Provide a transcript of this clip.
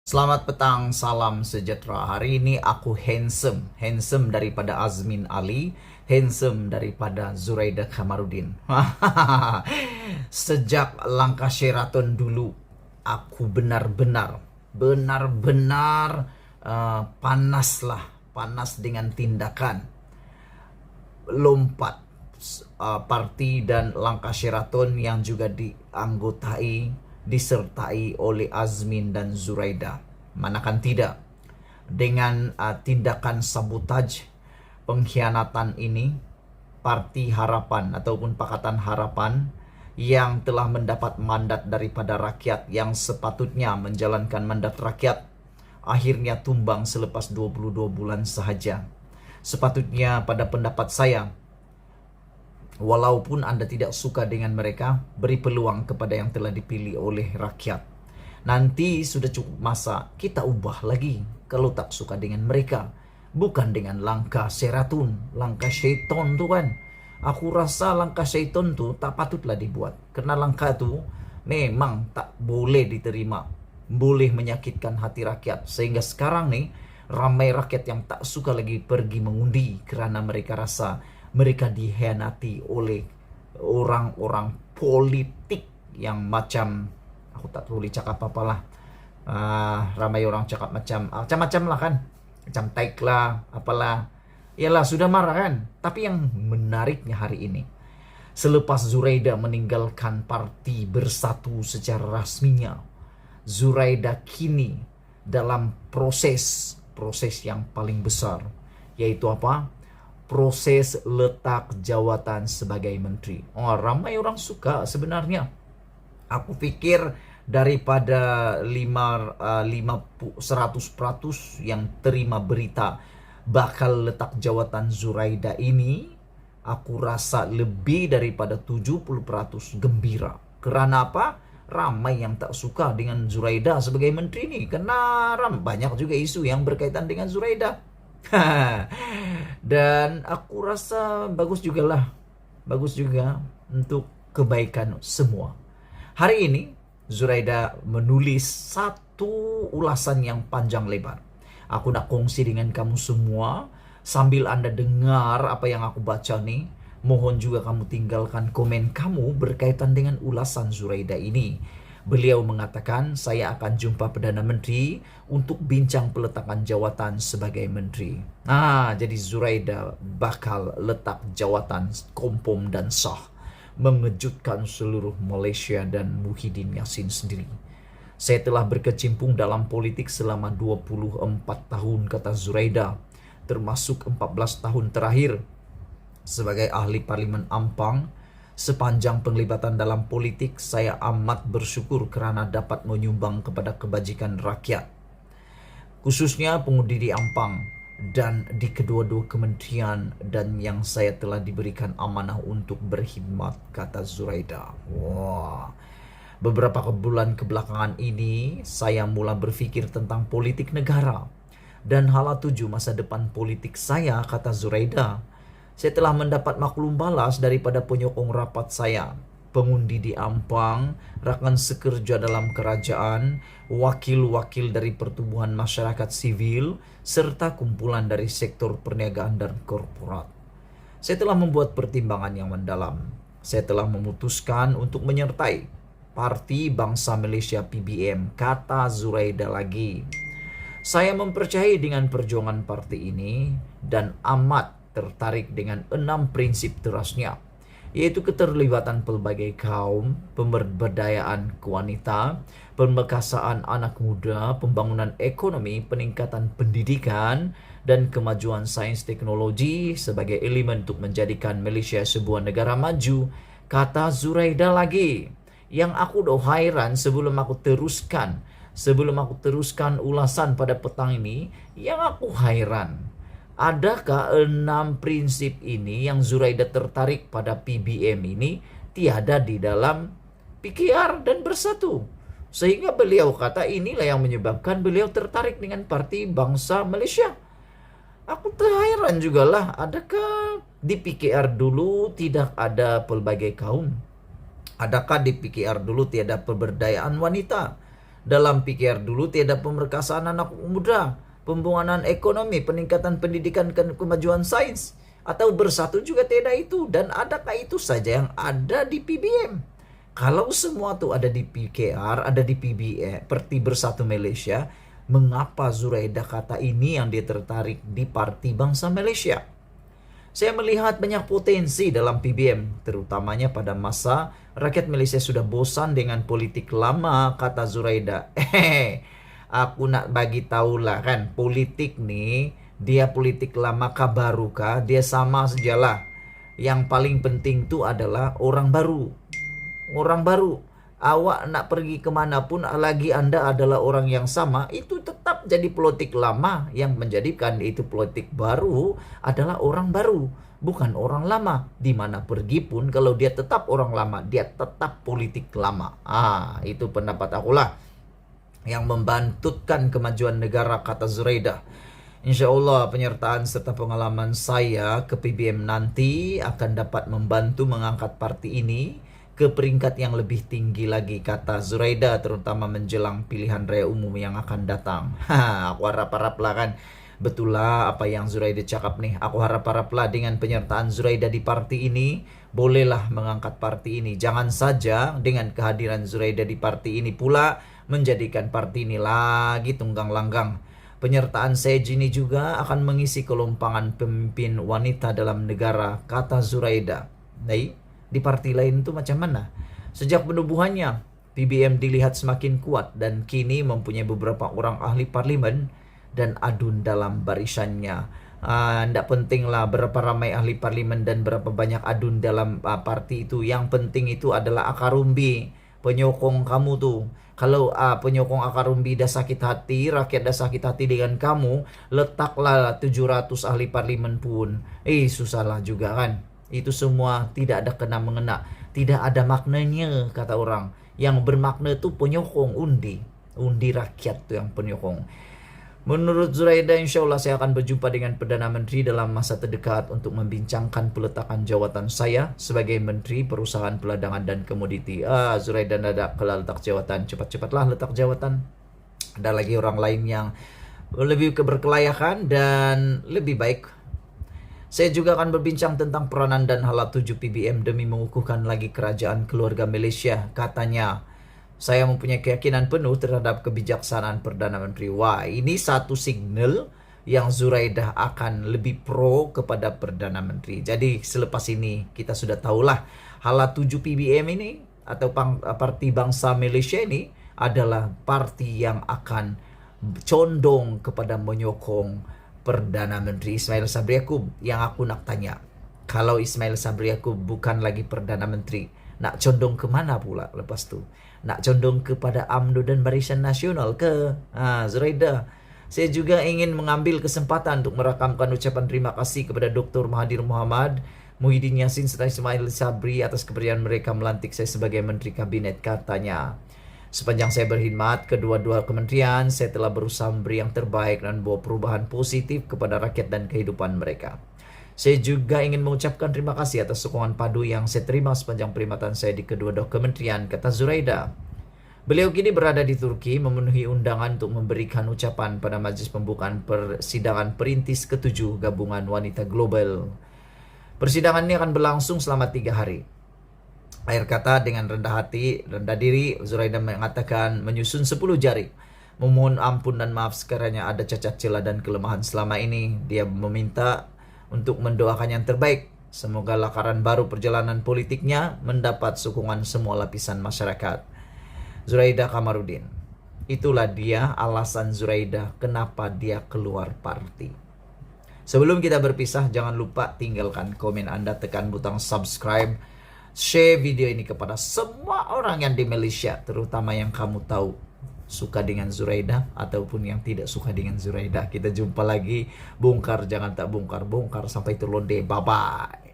Selamat petang, salam sejahtera. Hari ini aku handsome daripada Azmin Ali, handsome daripada Zuraida Kamarudin. Sejak langkah Sheraton dulu, aku benar-benar panas dengan tindakan lompat parti dan langkah Sheraton yang juga disertai oleh Azmin dan Zuraida. Manakan tidak, dengan tindakan sabotaj pengkhianatan ini, Parti Harapan ataupun Pakatan Harapan yang telah mendapat mandat daripada rakyat, yang sepatutnya menjalankan mandat rakyat, akhirnya tumbang selepas 22 bulan sahaja. Sepatutnya pada pendapat saya, walaupun Anda tidak suka dengan mereka, beri peluang kepada yang telah dipilih oleh rakyat. Nanti sudah cukup masa kita ubah lagi kalau tak suka dengan mereka. Bukan dengan langkah Sheraton, langkah syaiton tuh kan. Aku rasa langkah syaiton tuh tak patutlah dibuat. Karena langkah itu memang tak boleh diterima. Boleh menyakitkan hati rakyat. Sehingga sekarang nih, ramai rakyat yang tak suka lagi pergi mengundi karena mereka rasa mereka dikhianati oleh orang-orang politik yang macam, aku tak boleh cakap apa-apalah. Ramai orang cakap macam-macam lah kan. Macam taik lah, apalah. Yalah, sudah marah kan. Tapi yang menariknya hari ini, selepas Zuraida meninggalkan parti Bersatu secara rasminya, Zuraida kini dalam proses yang paling besar, yaitu apa? Proses letak jawatan sebagai menteri. Ramai orang suka sebenarnya. Aku pikir daripada 100% yang terima berita bakal letak jawatan Zuraida ini, aku rasa lebih daripada 70% gembira. Kerana apa? Ramai yang tak suka dengan Zuraida sebagai menteri ini, karena banyak juga isu yang berkaitan dengan Zuraida. Dan aku rasa bagus juga untuk kebaikan semua. Hari ini Zuraida menulis satu ulasan yang panjang lebar. Aku nak kongsi dengan kamu semua. Sambil Anda dengar apa yang aku baca nih, mohon juga kamu tinggalkan komen kamu berkaitan dengan ulasan Zuraida ini. Beliau mengatakan, saya akan jumpa Perdana Menteri untuk bincang peletakan jawatan sebagai menteri. Jadi Zuraida bakal letak jawatan Kompom dan sah. Mengejutkan seluruh Malaysia dan Muhyiddin Yassin sendiri. Saya telah berkecimpung dalam politik selama 24 tahun, kata Zuraida, termasuk 14 tahun terakhir sebagai ahli Parlimen Ampang. Sepanjang penglibatan dalam politik, saya amat bersyukur kerana dapat menyumbang kepada kebajikan rakyat, khususnya pengundi di Ampang dan di kedua-dua kementerian, dan yang saya telah diberikan amanah untuk berkhidmat, kata Zuraida. Beberapa bulan kebelakangan ini, saya mula berfikir tentang politik negara dan hala tuju masa depan politik saya, kata Zuraida. Saya telah mendapat maklum balas daripada penyokong rapat saya, pengundi di Ampang, rakan sekerja dalam kerajaan, wakil-wakil dari pertubuhan masyarakat sivil, serta kumpulan dari sektor perniagaan dan korporat. Saya telah membuat pertimbangan yang mendalam. Saya telah memutuskan untuk menyertai Parti Bangsa Malaysia PBM, kata Zuraida lagi. Saya mempercayai dengan perjuangan parti ini dan amat tertarik dengan 6 prinsip terasnya, yaitu keterlibatan pelbagai kaum, pemberdayaan wanita, pemekasaan anak muda, pembangunan ekonomi, peningkatan pendidikan, dan kemajuan sains teknologi sebagai elemen untuk menjadikan Malaysia sebuah negara maju, kata Zuraida lagi. Yang aku dah hairan sebelum aku teruskan ulasan pada petang ini, yang aku hairan, adakah 6 prinsip ini yang Zuraida tertarik pada PBM ini tiada di dalam PKR dan Bersatu? Sehingga beliau kata inilah yang menyebabkan beliau tertarik dengan Parti Bangsa Malaysia. Aku terhairan juga lah, adakah di PKR dulu tidak ada pelbagai kaum? Adakah di PKR dulu tiada pemberdayaan wanita? Dalam PKR dulu tiada pemerkasaan anak muda, pembangunan ekonomi, peningkatan pendidikan, kemajuan sains, atau bersatu juga tiada itu. Dan adakah itu saja yang ada di PBM? Kalau semua tuh ada di PKR, ada di PBM, Parti Bersatu Malaysia, mengapa Zuraida kata ini yang dia tertarik di Parti Bangsa Malaysia? Saya melihat banyak potensi dalam PBM, terutamanya pada masa rakyat Malaysia sudah bosan dengan politik lama, kata Zuraida. Aku nak bagi tahulah kan, politik nih, dia politik lama kah baru kah, dia sama sajalah. Yang paling penting tuh adalah orang baru. Orang baru. Awak nak pergi kemanapun lagi Anda adalah orang yang sama, itu tetap jadi politik lama. Yang menjadikan itu politik baru adalah orang baru, bukan orang lama. Dimana pergi pun kalau dia tetap orang lama, dia tetap politik lama. Itu pendapat akulah yang membantutkan kemajuan negara, kata Zuraida. Insya Allah penyertaan serta pengalaman saya ke PBM nanti akan dapat membantu mengangkat parti ini ke peringkat yang lebih tinggi lagi, kata Zuraida, terutama menjelang pilihan raya umum yang akan datang. Aku harap-harap lah kan, betul lah apa yang Zuraida cakap nih. Aku harap-harap lah dengan penyertaan Zuraida di parti ini, bolehlah mengangkat parti ini. Jangan saja dengan kehadiran Zuraida di parti ini pula menjadikan parti ini lagi tunggang langgang. Penyertaan saya ini juga akan mengisi kelompangan pemimpin wanita dalam negara, kata Zuraida. Di parti lain itu macam mana? Sejak penubuhannya, PBM dilihat semakin kuat dan kini mempunyai beberapa orang ahli parlimen dan adun dalam barisannya. Tidak pentinglah berapa ramai ahli parlimen dan berapa banyak adun dalam parti itu. Yang penting itu adalah akar umbi, penyokong kamu tuh. Kalau penyokong akar umbi dah sakit hati, rakyat dah sakit hati dengan kamu, letaklah 700 ahli parlimen pun. Susahlah juga kan. Itu semua tidak ada kena-mengena, tidak ada maknanya, kata orang. Yang bermakna itu penyokong, undi rakyat tuh yang penyokong. Menurut Zuraida, insya Allah saya akan berjumpa dengan Perdana Menteri dalam masa terdekat untuk membincangkan peletakan jawatan saya sebagai Menteri Perusahaan Peladangan dan Komoditi. Zuraida tidak kelar letak jawatan, cepat-cepatlah letak jawatan. Ada lagi orang lain yang lebih keberkelayakan dan lebih baik. Saya juga akan berbincang tentang peranan dan hala 7 PBM demi mengukuhkan lagi kerajaan keluarga Malaysia, katanya. Saya mempunyai keyakinan penuh terhadap kebijaksanaan Perdana Menteri. Wah, ini satu signal yang Zuraida akan lebih pro kepada Perdana Menteri. Jadi selepas ini kita sudah tahulah hala 7 PBM ini atau Parti Bangsa Malaysia ini adalah parti yang akan condong kepada menyokong Perdana Menteri Ismail Sabri Yaakob. Yang aku nak tanya, kalau Ismail Sabri Yaakob bukan lagi Perdana Menteri, nak condong kemana pula lepas tu? Nak condong kepada UMNO dan Barisan Nasional ke? Zuraida, saya juga ingin mengambil kesempatan untuk merakamkan ucapan terima kasih kepada Dr. Mahathir Mohamad, Muhyiddin Yassin serta Ismail Sabri atas keberanian mereka melantik saya sebagai Menteri Kabinet, katanya. Sepanjang saya berkhidmat kedua-dua kementerian, saya telah berusaha memberi yang terbaik dan membawa perubahan positif kepada rakyat dan kehidupan mereka. Saya juga ingin mengucapkan terima kasih atas sokongan padu yang saya terima sepanjang perkhidmatan saya di kedua-dua kementerian, kata Zuraida. Beliau kini berada di Turki memenuhi undangan untuk memberikan ucapan pada majlis pembukaan persidangan perintis ke-7 Gabungan Wanita Global. Persidangan ini akan berlangsung selama 3 hari. Akhir kata, dengan rendah hati, rendah diri, Zuraida mengatakan menyusun 10 jari. Memohon ampun dan maaf sekiranya ada cacat celah dan kelemahan selama ini. Dia meminta untuk mendoakan yang terbaik. Semoga lakaran baru perjalanan politiknya mendapat sokongan semua lapisan masyarakat. Zuraida Kamarudin. Itulah dia alasan Zuraida kenapa dia keluar parti. Sebelum kita berpisah, jangan lupa tinggalkan komen Anda, tekan butang subscribe, share video ini kepada semua orang yang di Malaysia, terutama yang kamu tahu suka dengan Zuraida ataupun yang tidak suka dengan Zuraida. Kita jumpa lagi. Bongkar jangan tak bongkar, bongkar sampai terlonde. Bye bye.